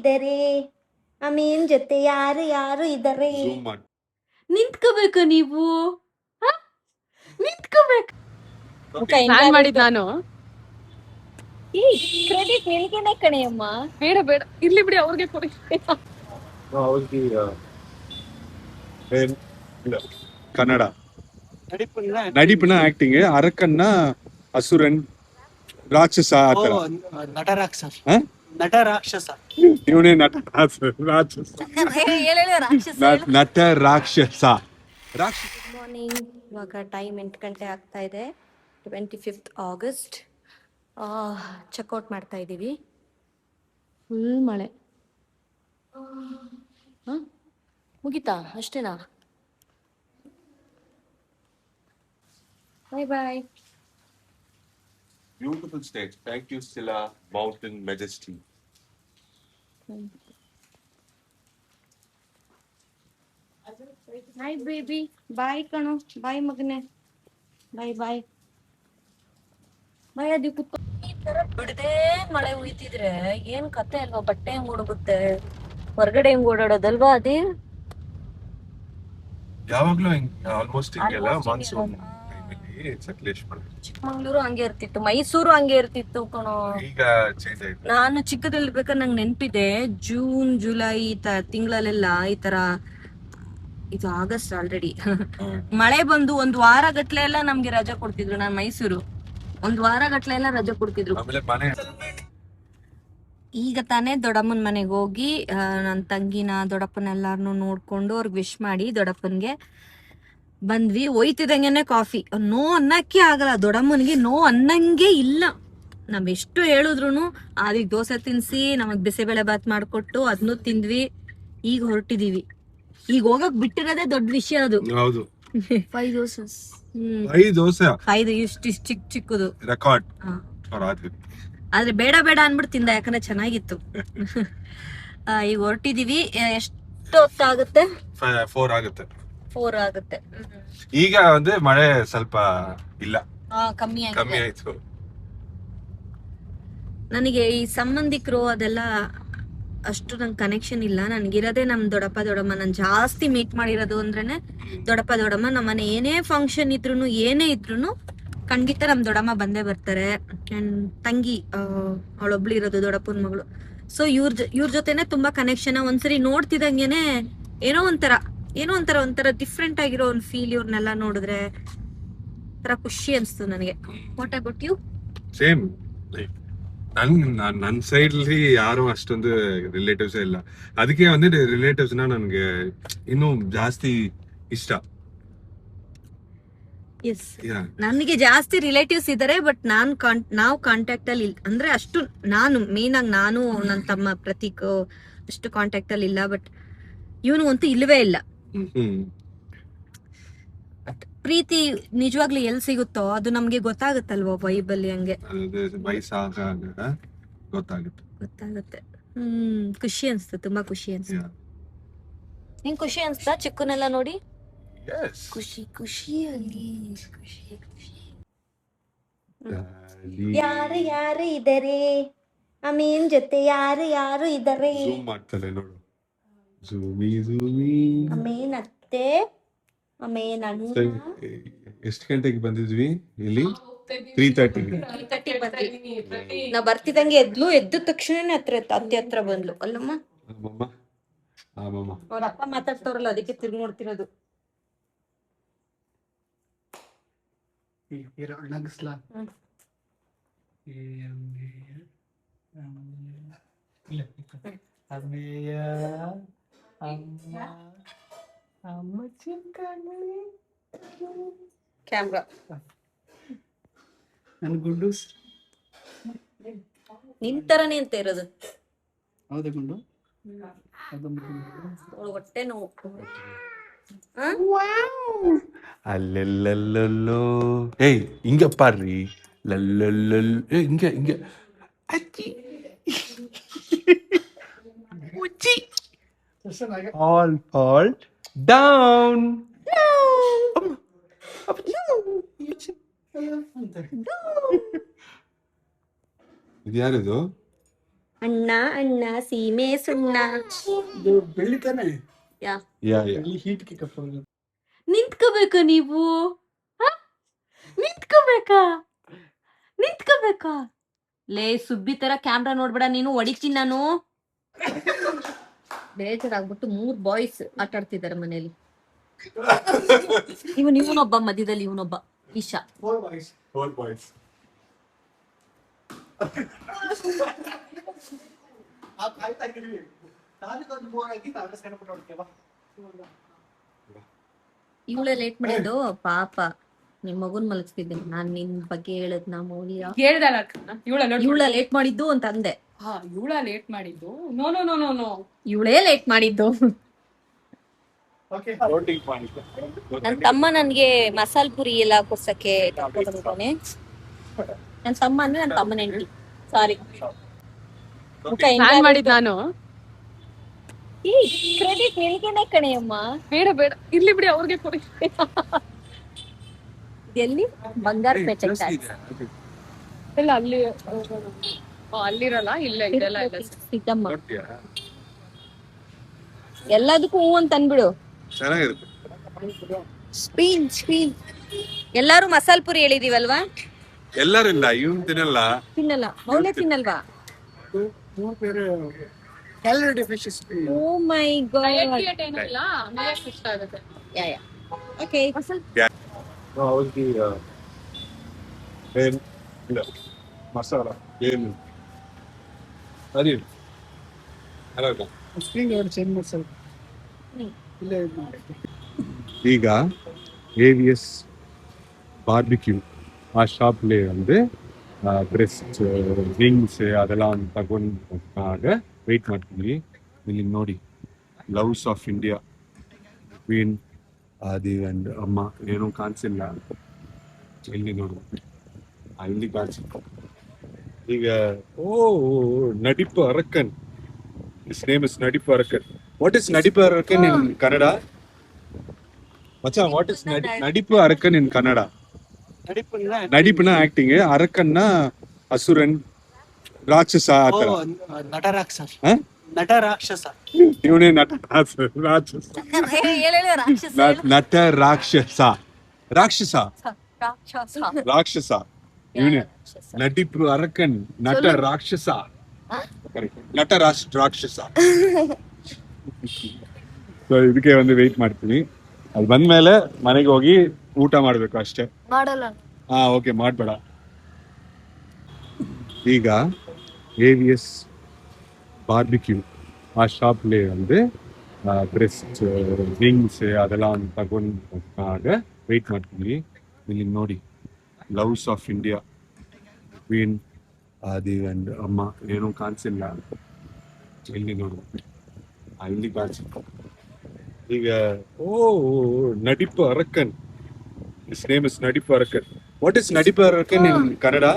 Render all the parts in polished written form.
ಇದ್ದಾರೆ, ಅಮೀನ್ ಜೊತೆ ಯಾರು ಯಾರು ಇದ್ದಾರೆ. Zoom ಮಾಡಿ. ನಿಂತ್ಕೋಬೇಕು ನೀವು, ಹ? ನಿಂತ್ಕೋಬೇಕು. ಪ್ಲಾನ್ ಮಾಡಿದ್ ನಾನು. ಈ ಕ್ರೆಡಿಟ್ ನಿನ್ಗೇನೆ ಕಣೆಯಮ್ಮ. ಬೇಡ ಬೇಡ ಇರ್ಲಿ ಬಿಡಿ, ಅವ್ರಿಗೆ ಕೊಡಿ. ಕನ್ನಡ ನಡಿಪನ ಆಕ್ಟಿಂಗ್, ಅರಕನ್ನ ಅಸುರನ್ ರಾಕ್ಷಸ ಆತರ. ನಟ ರಾಕ್ಷಸ ಇವನೇ ನಟ ರಾಕ್ಷಸ. ನಟ ರಾಕ್ಷಸ. Good morning. ಇವಾಗ ಟೈಮ್ 8 ಗಂಟೆ ಆಗ್ತಾ ಇದೆ. 25th August. ಚೆಕ್ಔಟ್ ಮಾಡ್ತಾ ಇದ್ದೀವಿ. ಫುಲ್ ಮಳೆ. ಮುಗಿತಾ? ಅಷ್ಟೇನಾ? Bye bye. Beautiful stage. Thank you, Silla Mountain Majesty. Hi baby. Bye ಕಣೋ. ಬಾಯ್ ಮಗನೆ. ಬಾಯ್ ಬಾಯ್ ಬಾಯ್. ಅದು ಕುತ್ಕೊ. ಈ ತರ ಬಿಡದೆ ಮಳೆ ಉಯ್ತಿದ್ರೆ ಏನ್ ಕತೆ ಅಲ್ವಾ? ಬಟ್ಟೆ ಹೆಂಗ್ ಓಡಗುತ್ತೆ, ಹೊರಗಡೆ ಹೆಂಗ್ ಓಡಾಡೋದಲ್ವಾ? ಅದೇ ಯಾವಾಗ್ಲೂ ಆಲ್ಮೋಸ್ಟ್ ಹಿಂಗೆಲ್ಲ ಮಾನ್ಸೂನ್ ಟೈಮಲ್ಲಿ ಸಕಲೇಶ್ಪುರ, ಚಿಕ್ಕಮಂಗ್ಳೂರು ಹಂಗೆ ಇರ್ತಿತ್ತು, ಮೈಸೂರು ಹಂಗೆ ಇರ್ತಿತ್ತು ಕಣೋ. ಈಗ ಚೇಂಜ್ ಆಯ್ತು. ನಾನು ಚಿಕ್ಕದಿರ್ಬೇಕಾದ್ರೆ ನಂಗೆ ನೆನ್ಪಿದೆ, ಜೂನ್ ಜುಲೈ ತಿಂಗಳಲ್ಲೆಲ್ಲ ಈ ತರ, ಇದು ಆಗಸ್ಟ್ ಆಲ್ರೆಡಿ, ಮಳೆ ಬಂದು ಒಂದ್ ವಾರ ಗಟ್ಲೆ ಎಲ್ಲ ನಮ್ಗೆ ರಜಾ ಕೊಡ್ತಿದ್ರು. ನಾನ್ ಮೈಸೂರು, ಒಂದ್ ವಾರ ಗಟ್ಲೆ ಎಲ್ಲ ರಜಾ ಕೊಡ್ತಿದ್ರು. ಆಮೇಲೆ ಮನೆ ಈಗ ತಾನೇ ದೊಡ್ಡಮ್ಮನ ಮನೆಗೆ ಹೋಗಿ ನನ್ನ ತಂಗಿನ ದೊಡ್ಡಪ್ಪನೆಲ್ಲಾರನು ನೋಡ್ಕೊಂಡು ಅವ್ರಿಗೆ ವಿಶ್ ಮಾಡಿ ದೊಡ್ಡಪ್ಪನ್ಗೆ ಬಂದ್ವಿ. ಒಯ್ತಿದಂಗೆನೆ ಕಾಫಿ. ನೋ ಅನ್ನಕ್ಕೆ ಆಗಲ್ಲ, ದೊಡ್ಡಮ್ಮನಿಗೆ ನೋ ಅನ್ನಂಗೆ ಇಲ್ಲ. ನಾವ್ ಎಷ್ಟು ಹೇಳಿದ್ರು ಅದಕ್ಕೆ ದೋಸೆ ತಿನ್ಸಿ ನಮಗ್ ಬಿಸಿಬೇಳೆ ಬಾತ್ ಮಾಡ್ಕೊಟ್ಟು ಅದನ್ನು ತಿಂದ್ವಿ. ಈಗ ಹೊರಟಿದೀವಿ. ಈಗ ಹೋಗಕ್ ಬಿಟ್ಟಿರೋದೇ ದೊಡ್ಡ ವಿಷಯ. ಅದು ಹೌದು. 5 doses. 5 ದೋಸೆ 5 ಇಷ್ಟು ಚಿಕ್ಕದು ರೆಕಾರ್ಡ್. ಆದ್ರೆ ಬೇಡ ಬೇಡ ಅನ್ಬಿಟ್ಟು ತಿಂದ, ಯಾಕಂದ್ರೆ ಚೆನ್ನಾಗಿತ್ತು. ಈಗ ಹೊರಟಿದೀವಿ. ಎಷ್ಟು ಹೊತ್ತಾಗುತ್ತೆ? 4 ಆಗುತ್ತೆ. 4 ಆಗುತ್ತೆ. ಈಗ ಅಂದ್ರೆ ಮಳೆ ಸ್ವಲ್ಪ ಇಲ್ಲ, ಕಮ್ಮಿ ಕಮ್ಮಿ ಆಗಿದೆ. ಆಯ್ತು. ನನಗೆ ಈ ಸಂಬಂಧಿಕರು ಅದೆಲ್ಲ ಅಷ್ಟು ನಂಗೆ ಕನೆಕ್ಷನ್ ಇಲ್ಲ. ನನ್ಗಿರೋದೇ ನಮ್ ದೊಡ್ಡಪ್ಪ ದೊಡ್ಡಮ್ಮ. ನಾನು ಜಾಸ್ತಿ ಮೀಟ್ ಮಾಡಿರೋದು ಅಂದ್ರೇನೆ ದೊಡ್ಡಪ್ಪ ದೊಡ್ಡಮ್ಮ. ನಮ್ಮನೆ ಏನೇ ಫಂಕ್ಷನ್ ಇದ್ರು ಏನೇ ಇದ್ರು ಖಂಡಿತ ನಮ್ ದೊಡ್ಡಮ್ಮ ಬಂದೇ ಬರ್ತಾರೆ. ಅಂಡ್ ತಂಗಿ ಅವಳೊಬ್ಳು ಇರೋದು ದೊಡ್ಡಪ್ಪನ ಮಗಳು. ಸೊ ಇವ್ರ ಜೊತೆನೆ ತುಂಬಾ ಕನೆಕ್ಷನ್. ಒಂದ್ಸರಿ ನೋಡ್ತಿದಂಗೆನೆ ಏನೋ ಒಂಥರ ಡಿಫ್ರೆಂಟ್ ಆಗಿರೋ ಒಂದು ಫೀಲ್. ಇವ್ರನ್ನೆಲ್ಲ ನೋಡಿದ್ರೆ ತರ ಖುಷಿ ಅನ್ಸ್ತು ನನಗೆ. What about you? ಸೇಮ್. ನನ್ ಸೈಡ್ ಅಲ್ಲಿ ಯಾರು ಅಷ್ಟೊಂದು ರಿಲೇಟಿವ್ಸ್ ಇಲ್ಲ, ಅದಕ್ಕೆ ಅಂದ್ರೆ ರಿಲೇಟಿವ್ಸ್ ನನ್ಗೆ ಇನ್ನೂ ಜಾಸ್ತಿ ಇಷ್ಟ. ಎಸ್, ನನಗೆ ಜಾಸ್ತಿ ರಿಲೇಟಿವ್ಸ್ ಇದಾರೆ, ಬಟ್ ನಾವು ಕಾಂಟ್ಯಾಕ್ಟ್ ಅಲ್ಲಿ ಅಂದ್ರೆ ಅಷ್ಟು ನಾನು ಮೇನ್ ಆಗಿ ನಾನು ನನ್ನ ತಮ್ಮ ಪ್ರತೀಕ್ ಅಷ್ಟು ಕಾಂಟ್ಯಾಕ್ಟ್ ಅಲ್ಲಿ ಇಲ್ಲ. ಬಟ್ ಇವನು ಅಂತೂ ಇಲ್ಲವೇ ಇಲ್ಲ. ಪ್ರೀತಿ ನಿಜವಾಗ್ಲೂ ಎಲ್ಲಿ ಸಿಗುತ್ತೋ ಅದು ನಮ್ಗೆ ಗೊತ್ತಾಗುತ್ತಲ್ವಾ, ವೈಬಲ್ಲಿ ಹಂಗೆ ಗೊತ್ತಾಗುತ್ತೆ. ಖುಷಿ ಅನ್ಸ್ತು, ತುಂಬಾ ಖುಷಿ ಅನ್ಸ್ತು. ನಿಂಗ್ ಖುಷಿ ಅನ್ಸ್ತಾ ಚಿಕ್ಕನೆಲ್ಲ ನೋಡಿ? ಖುಷಿಯಲ್ಲಿ ಯಾರು ಯಾರು ಇದ್ದಾರೆ, ಅಮೀನ್ ಜೊತೆ ಯಾರು ಯಾರು ಇದ್ದಾರೆ. ಮಾಡ್ತಾರೆ ನೋಡು. ಅಮೀನ್ ಅತ್ತೆ, ಅಮೀನ್ ಅಣ್ಣ. ಎಷ್ಟು ಗಂಟೆಗೆ ಬಂದಿದ್ವಿ ಇಲ್ಲಿ? 3:30 ನಾ ಬರ್ತಿದಂಗೆ ಎದ್ದ ತಕ್ಷಣ ಅತ್ತೆ ಹತ್ರ ಬಂದ್ಲು ಅಲ್ಲಮ್ಮ. ಅವ್ರ ಅಪ್ಪ ಮಾತಾಡ್ತವ್ರಲ್ಲ, ಅದಕ್ಕೆ ತಿರ್ಗಿ ನೋಡ್ತಿರೋದು. ಕ್ಯಾಮ್ರಾ ನನ್ ಗುಂಡು ನಿಂತರನೇ ಅಂತ ಇರೋದು. ಹೌದಾ ಗುಂಡು? ಹೊಟ್ಟೆ ನೋವು. ಅಲ್ಲೆಲ್ಲೋ ಏಯ್ ಹಿಂಗ ಪಾರ್ರಿ ಲಲ್ಲಲ್ಲಲ್ ಹಿಂಗೆ ಅಜ್ಜಿ ಉಜ್ಜಿ all down. ಇದು ಯಾರಿದು? ಅಣ್ಣ ಅಣ್ಣ ಸೀಮೆ ಸುಣ್ಣ. ಇದು ಬೆಳ್ಳಿ ತಾನೆ? ಯಾ ಯಾ ಯಾ ಬೆಳ್ಳಿ ಹೀಟ್ಗೆ ಕಪ್ಪು. ನಿಂತ್ಕೋಬೇಕಾ ನೀವು? ಹ? ನಿಂತ್ಕೋಬೇಕಾ? ನಿಂತ್ಕೋಬೇಕಾ? ಲೇ ಸುಬ್ಬಿ ತರ ಕ್ಯಾಮ್ರಾ ನೋಡ್ಬೇಡ ನೀನು, ಹೊಡಿತೀನಿ ನಾನು. ಬೇಜಾರಾಗ್ಬಿಟ್ಟು 3 ಬಾಯ್ಸ್ ಆಟ ಆಡ್ತಿದ್ದಾರೆ ಮನೇಲಿ. ಇವನೊಬ್ಬ ಮಧ್ಯದಲ್ಲಿ, ಇವನೊಬ್ಬ ಈಶಾ. All boys. ನಾವು ಕಾಯ್ತಾ ಇದ್ದೀವಿ. ನಾನಿಗೊಂದು ಬೋರ್ ಆಗಿ ತಾಂಡಸ್ಕೊಂಡು ನೋಡ್ತೀವಿ ಬಾ. ಇವಳೆ ಲೇಟ್ ಮಾಡಿದ್ದು ಪಾಪ. ನಿಮ್ ಮಗುನ್ ಮಲಗಿಸ್ತಿದ್ದೀನಿ ನಾನ್, ನಿನ್ ಬಗ್ಗೆ ಹೇಳದ್ ನಾ ಮೌಲ್ಯ. ಹೇಳ್ದಲ್ಲ ಇವಳ ಲೇಟ್ ಮಾಡಿದ್ದು ಅಂತ ಅಂದೆ. ಹಾ ಇವಳ ಲೇಟ್ ಮಾಡಿದ್ದು. No no no no no ಇವಳೇ ಲೇಟ್ ಮಾಡಿದ್ದು. ಓಕೆ. Floating point. ನನ್ ತಮ್ಮ ನನ್ಗೆ ಮಸಾಲ್ ಪುರಿ ಎಲ್ಲ ಕೊಡ್ಸಕ್ಕೆ ಕರ್ಕೊಂಡ್ಬಂದಿದ್ದಾನೆ. ನನ್ ತಮ್ಮ ಅಂದ್ರೆ ನನ್ ತಮ್ಮನ ಹೆಂಡತಿ. ಸಾರಿ. ಪ್ಲಾನ್ ಮಾಡಿದ್ ನಾನು. ಈ ಕ್ರೆಡಿಟ್ ನಿಲ್ಗೆನೆ ಕಣೆಯಮ್ಮ. ಬೇಡ ಬೇಡ ಇರ್ಲಿ ಬಿಡಿ ಅವ್ರಿಗೆ ಕೊಡಿ. ಎಲ್ಲಿ ಬಂಗಾರ ಪೇಟೆ ಇಲ್ಲ ಅಲ್ಲಿ ಅಲ್ಲಿರಲ್ಲ, ಇಲ್ಲ ಇದೆಲ್ಲ ಇಲ್ಲ. ಸಿದ್ದಮ್ಮ. ಎಲ್ಲದಕ್ಕೂ ಹೂ ಅಂತ ಅನ್ಬಿಡು. ಚೆನ್ನಾಗಿರುತ್ತೆ. ಸ್ಪೀನ್ ಎಲ್ಲಾರು ಮಸಾಲ್ ಪುರಿ ಹೇಳಿದೀವಲ್ವಾ? ಎಲ್ಲರೂ ಇಲ್ಲ, ಇವನ್ ತಿನ್ನಲ್ಲ. ತಿನ್ನಲ್ಲ, ಮೌಲ್ಯ ತಿನ್ನಲ್ವಾ? ಮೂರು ಬೇರೆ ಕ್ಯಾಲರಿ ಡೆಫಿಷಿಯನ್ಸಿ. ಓ ಮೈ ಗಾಡ್. ಏನಿಲ್ಲ, ಆಮೇಲೆ ಇಷ್ಟ ಆಗುತ್ತೆ. ಯಾ ಓಕೆ. ಅವ್ರಿಗೆ ಏನ್ ಇಲ್ಲ ಮಸಾಲ ಏನು ಅರಿ ಅಲ್ಲ. ಸ್ಪ್ರಿಂಗ್ ಎರಡು ಚೇಂಜ್ ಮಾಡಿ ಸ್ವಲ್ಪ. ಇಲ್ಲ ಇದು ಮಾಡಿ. ಈಗ AVS ಬಾರ್ಬಿಕ್ಯೂ ಆ ಶಾಪ್ಲಿ வந்து ಬ್ರೆಸ್ಟ್ ವಿಂಗ್ಸ್ ಅದೆಲ್ಲ ತಗೊಂಡಾಗ ವೆಯ್ಟ್ ಮಾಡ್ತೀವಿ. ಇಲ್ಲಿ ನೋಡಿ loves of India queen Adi and ಅಮ್ಮ ಏನೂ ಕಾಣಿಸಿಲ್ಲ. ಇಲ್ಲಿ ನೋಡು, ಇಲ್ಲಿ ಕಾಣಿಸಿಲ್ಲ. ಈಗ ನಡಿಪು ಅರಕ್ಕನ್. His name is Nadipu Arakan. What is Nadipu Arakan in Kannada? Macha, what is Nadipu Arakan in Kannada? Nadipuna acting, Arakanna Asuran, Rakshasa atara. ನಟ ರಾಕ್ಷಸ. Huh? ನಟ ರಾಕ್ಷಸ. ಇವನೇ ನಟ ರಾಕ್ಷಸ. ನಟ ರಾಕ್ಷಸ. ರಾಕ್ಷಸ. ರಾಕ್ಷಸ. ಇವನೇ ನಡಿಪು ಅರಕನ್ ನಟ ರಾಕ್ಷಸ. ನಟ ರಾಕ್ಷಸ. ಇದಕ್ಕೆ ಒಂದು ವೆಯ್ಟ್ ಮಾಡ್ತೀನಿ. ಅದು ಬಂದ್ಮೇಲೆ ಮನೆಗೆ ಹೋಗಿ ಊಟ ಮಾಡ್ಬೇಕು ಅಷ್ಟೇ. ಮಾಡಲ್ಲ. ಹಾ ಓಕೆ, ಮಾಡ್ಬೇಡ. ಈಗ AVS ಬಾರ್ಬಿಕ್ಯೂ ಆ ಶಾಪ್ಲಿ வந்து ಬ್ರೆಸ್ಟ್ ವಿಂಗ್ಸ್ ಅದೆಲ್ಲ ತಗೊಂಡಾಗ ವೆಯ್ಟ್ ಮಾಡ್ತೀವಿ. ಇಲ್ಲಿ ನೋಡಿ loves of India queen Adi and ಅಮ್ಮ ಏನೂ ಕಾಣಿಸಿಲ್ಲ. ಇಲ್ಲಿ ನೋಡು, ಇಲ್ಲಿ ಕಾಣಿಸಿಲ್ಲ. ಈಗ ನಡಿಪು ಅರಕನ್. His name is Nadipu Arakan. What is Nadipu Arakan in Kannada?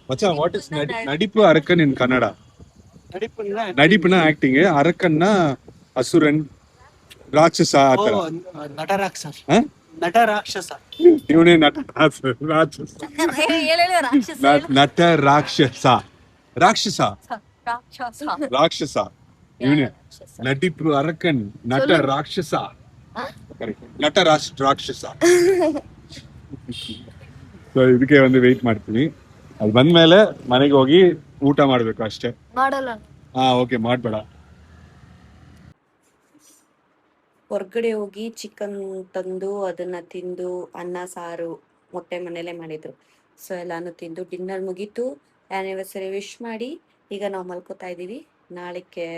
Macha, what is Nadipu Arakan in Kannada? ನಡಿಪುನ ಆಕ್ಟಿಂಗ್, ಅರಕನ್ನ ಅಸುರನ್, ರಾಕ್ಷಸ ಆತರ. ನಟ ರಾಕ್ಷಸ. ನಟ ರಾಕ್ಷಸ. ಇವನೇ ನಟ ರಾಕ್ಷಸ. ನಟ ರಾಕ್ಷಸ. ರಾಕ್ಷಸ. ರಾಕ್ಷಸ. ಇವನೇ ನಡಿಪು ಅರಕನ್ ನಟ ರಾಕ್ಷಸ. ನಟ ರಾಕ್ಷಸ. ಇದಕ್ಕೆ ಒಂದು ವೆಯ್ಟ್ ಮಾಡ್ತೀನಿ. ಅದು ಬಂದ್ಮೇಲೆ ಮನೆಗೆ ಹೋಗಿ ಊಟ ಮಾಡ್ಬೇಕು ಅಷ್ಟೇ. ಮಾಡಲ್ಲ. ಹಾ ಓಕೆ, ಮಾಡ್ಬೇಡ. ಹೊರ್ಗಡೆ ಹೋಗಿ ಚಿಕನ್ ತಂದು ಅದನ್ನ ತಿಂದು ಅನ್ನ ಸಾರು ಮೊಟ್ಟೆ ಮನೇಲೆ ಮಾಡಿದ್ರು. ಸೊ ಎಲ್ಲಾನು ತಿಂದು ಡಿನ್ನರ್ ಮುಗೀತು. ಆ್ಯನಿವರ್ಸರಿ ವಿಶ್ ಮಾಡಿ ಈಗ ನಾವು ಮಲ್ಕೋತಾ ಇದ್ದೀವಿ. ನಾಳೆಗೆ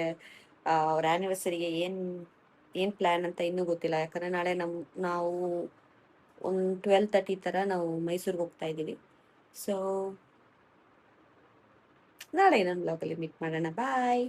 ಅವ್ರ ಆ್ಯನಿವರ್ಸರಿಗೆ ಏನು ಪ್ಲ್ಯಾನ್ ಅಂತ ಇನ್ನೂ ಗೊತ್ತಿಲ್ಲ. ಯಾಕಂದರೆ ನಾಳೆ ನಾವು ಒಂದು 12:30 ಥರ ನಾವು ಮೈಸೂರಿಗೆ ಹೋಗ್ತಾ ಇದ್ದೀವಿ. ಸೊ ನಾಳೆ ಇನ್ನೊಂದು ಬ್ಲಾಗಲ್ಲಿ ಮೀಟ್ ಮಾಡೋಣ. ಬಾಯ್.